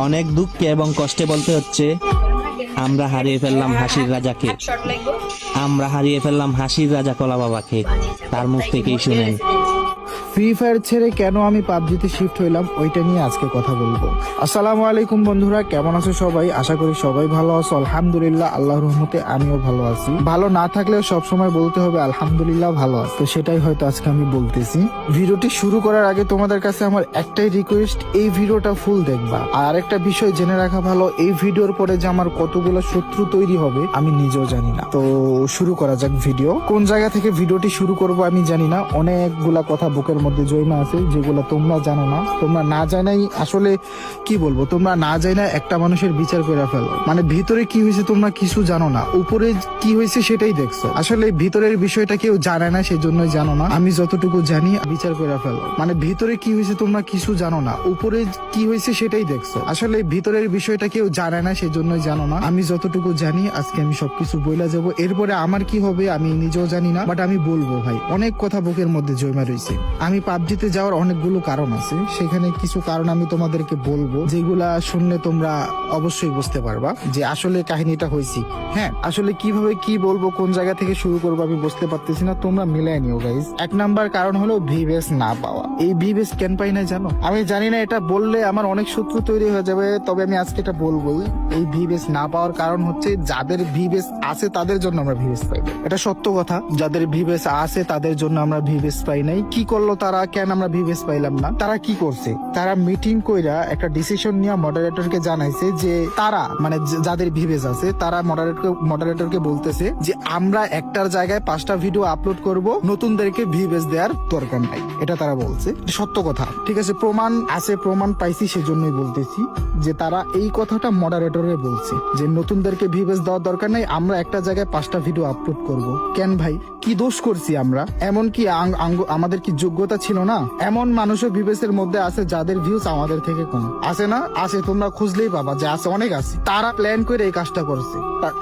অনেক দুঃখে এবং কষ্টে বলতে হচ্ছে, আমরা হারিয়ে ফেললাম হাসির রাজাকে। আমরা হারিয়ে ফেললাম হাসির রাজা কলা বাবাকে। তার মুখ থেকেই শুনেন। ফ্রি ফায়ার ছেড়ে কেন আমি পাবজিতে শিফট হইলাম ওইটা নিয়ে আজকে কথা বলবো। আসসালামু আলাইকুম বন্ধুরা, কেমন আছো সবাই? আশা করি সবাই ভালো আছো। আলহামদুলিল্লাহ, আল্লাহর রহমতে আমিও ভালো আছি। ভালো না থাকলেও সবসময় বলতে হবে আলহামদুলিল্লাহ ভালো আছে, তো সেটাই হয়তো আজকে আমি বলতেছি। ভিডিওটি শুরু করার আগে তোমাদের কাছে আমার একটাই রিকোয়েস্ট, এই ভিডিওটা ফুল দেখবা। আর আরেকটা বিষয় জেনে রাখা ভালো, এই ভিডিওর পরে যে আমার কতগুলো শত্রু তৈরি হবে আমি নিজেও জানি না। তো শুরু করা যাক ভিডিও। কোন জায়গা থেকে ভিডিওটি শুরু করব আমি জানি না। অনেকগুলা কথা বুকের মধ্যে জয়মা আছে যেগুলো তোমরা জানো না। তোমরা না জানাই আসলে কি বলবো, তোমরা না জানা একটা মানুষের বিচার করে ফেলো। মানে ভিতরে কি হয়েছে তোমরা কিছু জানো না, উপরে কি হয়েছে সেটাই দেখছো। আসলে ভিতরের বিষয়টা কেউ জানে না, সেই জন্যই জানো না। আমি যতটুকু জানি বিচার করে ফেলো। মানে ভিতরে কি হয়েছে তোমরা কিছু জানো না, উপরে কি হয়েছে সেটাই দেখছো। আসলে ভিতরের বিষয়টা কেউ জানে না, সেই জন্যই জানো না। আমি যতটুকু জানি আজকে আমি সবকিছু বইলা যাবো। এরপরে আমার কি হবে আমি নিজেও জানি না, বাট আমি বলবো ভাই। অনেক কথা বুকের মধ্যে জমা রয়েছে। আমি পাবজিতে যাওয়ার অনেকগুলো কারণ আছে, সেখানে কিছু কারণ আমি তোমাদেরকে বলবো, যেগুলা শুনলে তোমরা অবশ্যই বুঝতে পারবা যে আসলে কাহিনীটা হয়েছে। হ্যাঁ, আসলে কিভাবে কি বলবো, কোন জায়গা থেকে শুরু করবো আমি বুঝতে পারতেছি না। তোমরা মিলাই নিও গাইস। এক নাম্বার কারণ হলো ভিভেস না পাওয়া। এই ভিভেস কেন পাই না জানো? আমি জানি না, এটা বললে আমার অনেক শত্রু তৈরি হয়ে যাবে, তবে আমি আজকে এটা বলবোই। এই ভিভেস না পাওয়ার কারণ হচ্ছে যাদের ভিভেস আছে তাদের জন্য আমরা ভিভেস পাই না। এটা সত্য কথা, যাদের ভিভেস আছে তাদের জন্য আমরা ভিভেস পাই নাই। কি করলো তারা, কেন আমরা ভিভেস পাইলাম না? তারা কি করছে, তারা মিটিং কইরা একটা ডিসিশন নিয়ে মডারেটরকে জানাইছে যে তারা মানে যাদের ভিভেস আছে তারা মডারেটরকে বলতেছে যে আমরা একটার জায়গায় 5টা ভিডিও আপলোড করব, নতুনদেরকে ভিভেস দেওয়ার দরকার নাই। এটা তারা বলছে, সত্য কথা। ঠিক আছে, প্রমাণ আছে, প্রমাণ পাইছি, সেজন্যই বলতেছি যে তারা এই কথাটা মডারেটরে বলছে যে নতুনদেরকে ভিভেস দেওয়ার দরকার নাই, আমরা একটা জায়গায় 5টা ভিডিও আপলোড করব। কেন ভাই, কি দোষ করছি আমরা? এমন কি আমাদের কি যোগ্যতা ছিল না? এমন মানুষও ভিভেসের মধ্যে আছে যাদের ভিউজ আমাদের থেকে কম আছে না? আছে, তোমরা খুঁজলেই পাবা যে আছে, অনেক আছে। তারা প্ল্যান করে এই কাজটা করছে।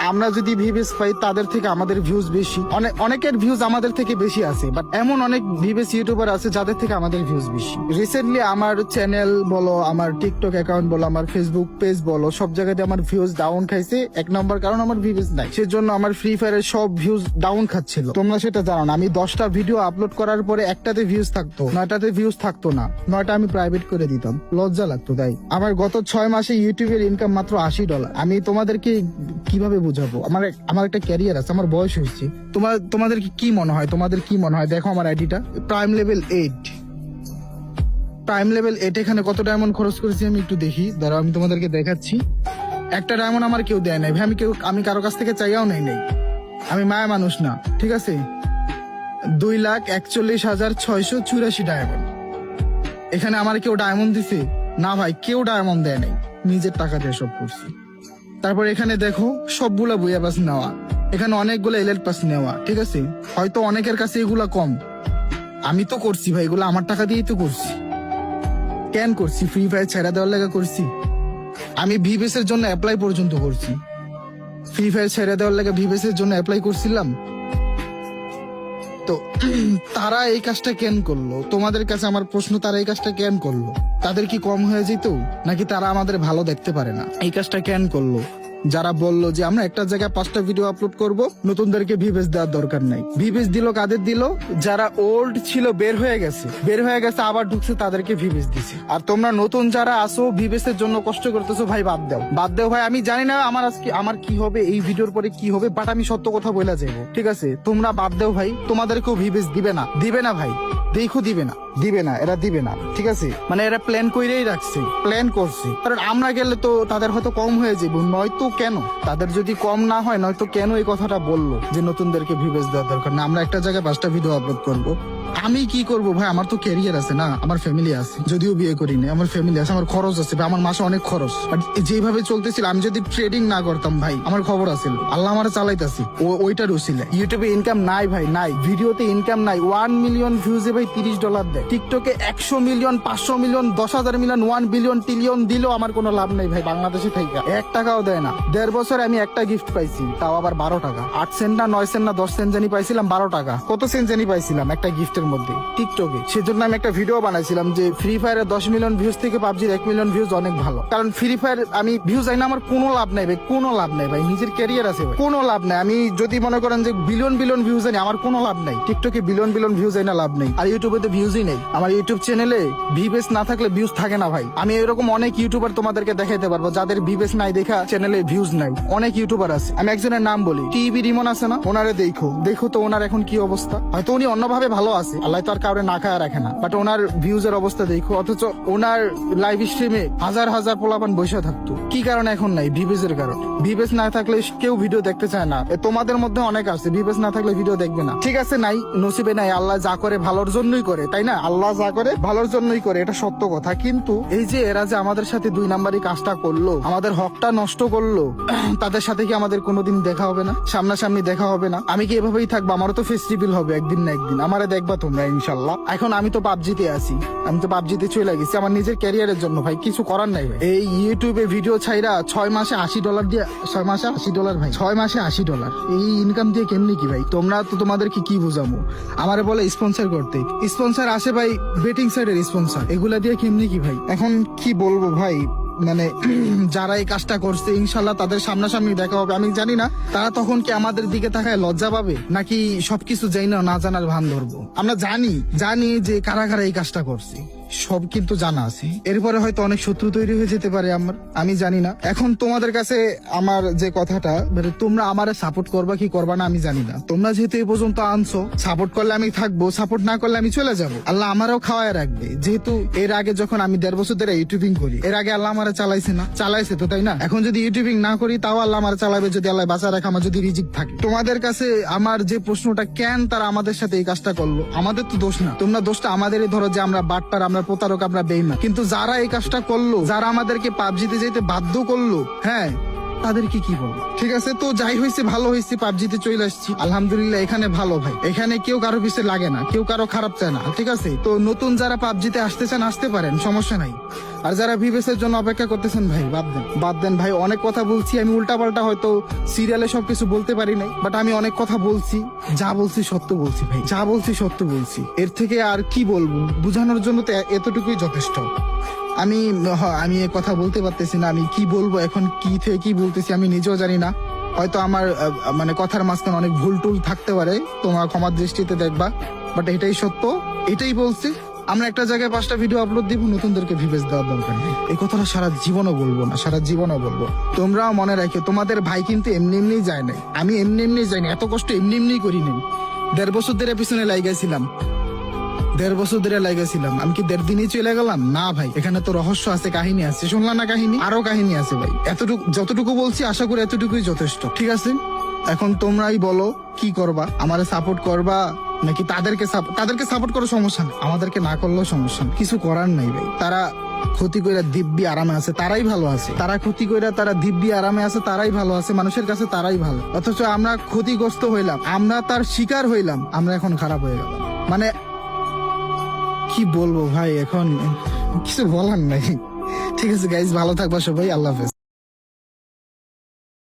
আমরা যদি ভিভেস পাই তাদের থেকে আমাদের ভিউজ বেশি, অনেকের ভিউজ আমাদের থেকে বেশি আছে, বাট এমন অনেক ভিভেস ইউটিউবার আছে যাদের থেকে আমাদের ভিউজ বেশি। রিসেন্টলি আমার চ্যানেল বলো, আমার টিকটক অ্যাকাউন্ট বলো, আমার ফেসবুক পেজ বলো, সব জায়গাতে আমার ভিউজ ডাউন খাইছে। এক নম্বর কারণ আমার ভিউজ নাই, সেজন্য আমার ফ্রি ফায়ারের সব ভিউজ ডাউন খাচ্ছিল। তোমরা সেটা জানো না। আমি 10টা ভিডিও আপলোড করার পরে একটাতে ভিউজ থাকতো, 9টাতে ভিউজ থাকতো না। 9টা আমি প্রাইভেট করে দিতাম, লজ্জা লাগতো। তাই আমার গত 6 মাসে ইউটিউবের ইনকাম মাত্র $80। আমি তোমাদেরকে কিভাবে বুঝাবো? আমার একটা ক্যারিয়ার আছে, আমার বয়স হয়েছে। তোমাদের কি মনে হয়? তোমাদের কি মনে হয়? দেখো আমার আইডিটা প্রাইম লেভেল 8। প্রাইম লেভেল 8 এখানে কত ডায়মন্ড খরচ করেছি আমি একটু দেখি, দাঁড়াও আমি তোমাদেরকে দেখাচ্ছি। একটা ডায়মন্ড আমার কেউ দেয় নাই ভাই। আমি কারো কাছ থেকে চাইয়াও নাই। আমি মায়া মানুষ না, ঠিক আছে? 2,41,684 ডায়মন্ড। এখানে আমার কেউ ডায়মন্ড দিছে না ভাই, কেউ ডায়মন্ড দেয় নাই, নিজের টাকা দিয়ে সব করছি। তারপর এখানে দেখো সবগুলা বুয়া পাস নেওয়া, এখানে অনেকগুলো এলএল পাস নেওয়া, ঠিক আছে? হয়তো অনেকের কাছে এগুলা কম, আমি তো করছি ভাই, এগুলো আমার টাকা দিয়েই তো করছি। কেন করছি? ফ্রি ফায়ার ছেড়ে দেওয়ার লাগা করছি? আমি ভিভেস এর জন্য অ্যাপ্লাই পর্যন্ত করছি। ফ্রি ফায়ার ছেড়ে দেওয়ার লাগে ভিভেস এর জন্য অ্যাপ্লাই করছিলাম। তো তারা এই কাজটা কেন করলো? তোমাদের কাছে আমার প্রশ্ন, তারা এই কাজটা কেন করলো? তাদের কি কম হয়ে যেত, নাকি তারা আমাদের ভালো দেখতে পারে না? এই কাজটা কেন করলো? যারা বললো যে আমরা একটা জায়গায় 5টা ভিডিও আপলোড করব, নতুনদেরকে ভিভেস দেওয়ার দরকার নাই। ভিভেস দিল কাদের দিল? যারা ওল্ড ছিল বের হয়ে গেছে আবার ঢুকছে, তাদেরকে ভিভেস দিছে। আর তোমরা নতুন যারা আসো ভিভেস এর জন্য কষ্ট করতেছো, ভাই বাদ দাও ভাই। আমি জানি না আমার কি হবে, এই ভিডিওর পরে কি হবে, বাট আমি সত্য কথা বলে যাবো, ঠিক আছে? তোমরা বাদ দাও ভাই, তোমাদেরকেও ভিভেস দিবে না ভাই। দেখো দিবে না, এরা দিবে না, ঠিক আছে? মানে এরা প্ল্যান কইরেই রাখছে, প্ল্যান করছে। কারণ আমরা গেলে তো তাদের হয়তো কম হয়ে যাবো, নয়তো কেন? তাদের যদি কম না হয়, নয়তো কেন এই কথাটা বললো যে নতুনদেরকে ভিভেস দেওয়ার দরকার না, আমরা একটা জায়গায় 5টা ভিডিও আপলোড করবো। আমি কি করব ভাই? আমার তো ক্যারিয়ার আছে না, আমার ফ্যামিলি আছে, যদিও বিয়ে করিনি, আমার ফ্যামিলি আছে, আমার খরচ আছে, আমার মাসে অনেক খরচ। যেভাবে চলতেছিল, আমি যদি ট্রেডিং না করতাম ভাই, আমার খবর আছে, আল্লাহ আমার চালাইতাছি, ওইটার উসিলে। ইউটিউবে ইনকাম নাই ভাই, নাই। ভিডিওতে ইনকাম নাই। 1 মিলিয়ন ভিউজে ভাই $30 দেয়। টিকটকে 100 million, 500 million, 10,000 million, 1 billion, trillion দিলেও আমার কোনো লাভ নেই ভাই, বাংলাদেশে থেকে 1 টাকাও দেয় না। 1.5 বছরে আমি একটা গিফট পাইছি, তাও আবার 12 টাকা। 8 সেন্ট না 9 সেন্ট না 10 সেন্ট জানি পাইছিলাম, 12 টাকা। কত সেন্ট জানি পাইছিলাম একটা গিফটের মাসের মধ্যে টিকটকে। সেজন্য আমি একটা ভিডিও বানাইছিলাম যে ফ্রি ফায়ারের 10 মিলিয়ন ভিউজ থেকে পাবজির 1 মিলিয়ন ভিউজ অনেক ভালো। কারণ ফ্রি ফায়ার আমি ভিউজ আই না, আমার কোনো লাভ নাই ভাই, কোনো লাভ নাই ভাই, নিজের ক্যারিয়ার আছে ভাই, কোনো লাভ নাই। আমি যদি মনে করেন যে বিলিয়ন বিলিয়ন ভিউজ আনি, আমার কোনো লাভ নাই। টিকটকে বিলিয়ন বিলিয়ন ভিউজ আই না, লাভ নেই। আর ইউটিউবে তো ভিউজই নেই। আমার ইউটিউব চ্যানেলে ভিউজ না থাকলে ভিউজ থাকে না ভাই। আমি এরকম অনেক ইউটিউবার তোমাদেরকে দেখাইতে পারবো যাদের ভিউজ নাই দেখা চ্যানেলে ভিউজ নাই। অনেক ইউটিউবার আছে, আমি একজনের নাম বলি, টিভি রিমন আছে না, ওনারে দেখো তো ওনার এখন কি অবস্থা। হয়তো উনি অন্যভাবে ভালো আছে, আল্লাহ তো আর কাউরে না খায় রাখে না, বাট ওনার ভিউজ এর অবস্থা দেখো। অথচ ওনার লাইভ স্ট্রিমে হাজার হাজার পোলাপান বসে থাকতো, কি কারণে এখন নাই? ভিউজ এর কারণে। ভিউজ না থাকলে কেউ ভিডিও দেখতে চায় না। তোমাদের মধ্যে অনেক আছে ভিউজ না থাকলে ভিডিও দেখবে না, ঠিক আছে, নাই, নসিবে নাই। আল্লাহ যা করে ভালোর জন্যই করে, তাই না? আল্লাহ যা করে ভালোর জন্যই করে, এটা সত্য কথা। কিন্তু এই যে এরা যে আমাদের সাথে 2 নাম্বারই কাজটা করলো, আমাদের হকটা নষ্ট করলো, তাদের সাথে কি আমাদের কোনোদিন দেখা হবে না? সামনাসামনি দেখা হবে না? আমি কি এভাবেই থাকবো? আমারও তো ফেস রিভিল হবে একদিন না একদিন, আমারে দেখবা তোমরা ইনশাল্লাহ। এখন আমি তো পাবজিতে আছি, আমি তো পাবজিতে চলে গেছি আমার নিজের ক্যারিয়ারের জন্য ভাই, কিছু করার নাই ভাই। এই ইউটিউবে ভিডিও ছাইরা 6 মাসে $80 দিয়ে, 6 মাসে $80 ভাই, 6 মাসে $80, এই ইনকাম দিয়ে কেমনি কি ভাই? তোমরা তো তোমাদেরকে কি বুঝামো? আমারে বলে স্পন্সর করতে, স্পন্সর আসে ভাই বেটিং সাইডের স্পন্সর, এগুলা দিয়ে কেমনি কি ভাই? এখন কি বলবো ভাই, মানে যারা এই কাজটা করছে ইনশাল্লাহ তাদের সামনাসামনি দেখা হবে। আমি জানি না তারা তখন কি আমাদের দিকে তাকায় লজ্জা পাবে, নাকি সবকিছু জানি না জানার ভান ধরবো। আমরা জানি যে কারা কারা এই কাজটা করছে, সব কিন্তু জানা আছে। এরপরে হয়তো অনেক শত্রু তৈরি হয়ে যেতে পারে আমার, আমি জানি না। এখন তোমাদের কাছে আমার যে কথাটা, মানে তোমরা আমারে সাপোর্ট করবা কি করবা না আমি জানি না। তোমরা যেহেতু এই পর্যন্ত আনছো, সাপোর্ট করলে আমি থাকবো, সাপোর্ট না করলে আমি চলে যাবো। আল্লাহ আমারও খাওয়ায় রাখবে। যেহেতু এর আগে যখন আমি 1.5 বছর ধরে ইউটিউবিং করি, এর আগে আল্লাহ আমারে চালাইছে না? চালাইছে তো, তাই না? এখন যদি ইউটিউবিং না করি তাও আল্লাহ আমার চালাবে, যদি আল্লাহ বাঁচা রাখে, আমার যদি রিজিক থাকে। তোমাদের কাছে আমার যে প্রশ্নটা, কেন তারা আমাদের সাথে এই কাজটা করলো? আমাদের তো দোষ না, তোমরা দোষটা আমাদেরই ধরো যে আমরা বাটপার, আমরা প্রতারক, আমরা বেঈমান। কিন্তু যারা এই কাজটা করলো, যারা আমাদেরকে পাবজিতে যেতে বাধ্য করলো, হ্যাঁ, তাদেরকে কি বলবো? ঠিক আছে, তো যাই হয়েছে ভালো হয়েছে, পাবজিতে চলে আসছি আলহামদুলিল্লাহ। এখানে ভালো ভাই, এখানে কেউ কারো পিছে লাগে না, কেউ কারো খারাপ চায় না, ঠিক আছে? তো নতুন যারা পাবজিতে আসতে চান আসতে পারেন, সমস্যা নাই। আর যারা ভিভেসের জন্য অপেক্ষা করতেছেন ভাই, বাদ দেন ভাই। অনেক কথা বলছি আমি, উল্টাপাল্টা হয়তো সিরিয়ালে সবকিছু বলতে পারি নাই, বাট আমি অনেক কথা বলছি, যা বলছি সত্য বলছি ভাই, যা বলছি সত্য বলছি। এর থেকে আর কি বলবো? বুঝানোর জন্য তো এতটুকুই যথেষ্ট। আমি এ কথা বলতে পারতেছি না, আমি কি বলবো এখন, কি থেকে কি বলতেছি আমি নিজেও জানি না। হয়তো আমার মানে কথার মাঝখানে অনেক ভুল টুল থাকতে পারে, তোমরা ক্ষমার দৃষ্টিতে দেখবা, বাট এটাই সত্য, এটাই বলছি। আমরা একটা জায়গায় 5টা ভিডিও আপলোড দিব, নতুনদেরকে ভিউজ দেওয়ার দরকার নেই। এই কথাটা সারা জীবনও বলবো না, সারা জীবনও বলবো। তোমরাও মনে রাখো, তোমাদের ভাই কিন্তু এমনি এমনি যায় নাই, আমি এমনি যাইনি, এত কষ্ট এমনি করি নাই। 1.5 বছর ধরে পিছনে লাগাইছিলাম, 1.5 বছর ধরে লাগাইছিলাম। আমি কি 1.5 দিনই চলে গেলাম? না ভাই, এখানে তো রহস্য আছে, কাহিনী আছে। শুনলাম না কাহিনী? আরো কাহিনী আছে ভাই। যতটুকু বলছি আশা করি এতটুকুই যথেষ্ট, ঠিক আছে? এখন তোমরাই বলো কি করবা? আমারে সাপোর্ট করবা নাকি তাদেরকে সাপোর্ট করার সমস্যা নেই, আমাদেরকে না করলেও সমস্যা নেই, কিছু করার নাই ভাই। তারা ক্ষতি কইরা দিব্যি আরামে আছে, তারাই ভালো আছে। তারা ক্ষতি কইরা তারা দিব্যি আরামে আছে, তারাই ভালো আছে, মানুষের কাছে তারাই ভালো। অথচ আমরা ক্ষতিগ্রস্ত হইলাম, আমরা তার শিকার হইলাম, আমরা এখন খারাপ হয়ে গেলাম। মানে কি বলবো ভাই, এখন কিছু বলার নাই। ঠিক আছে গাইজ, ভালো থাকবা সবাই, আল্লাহ হাফেজ।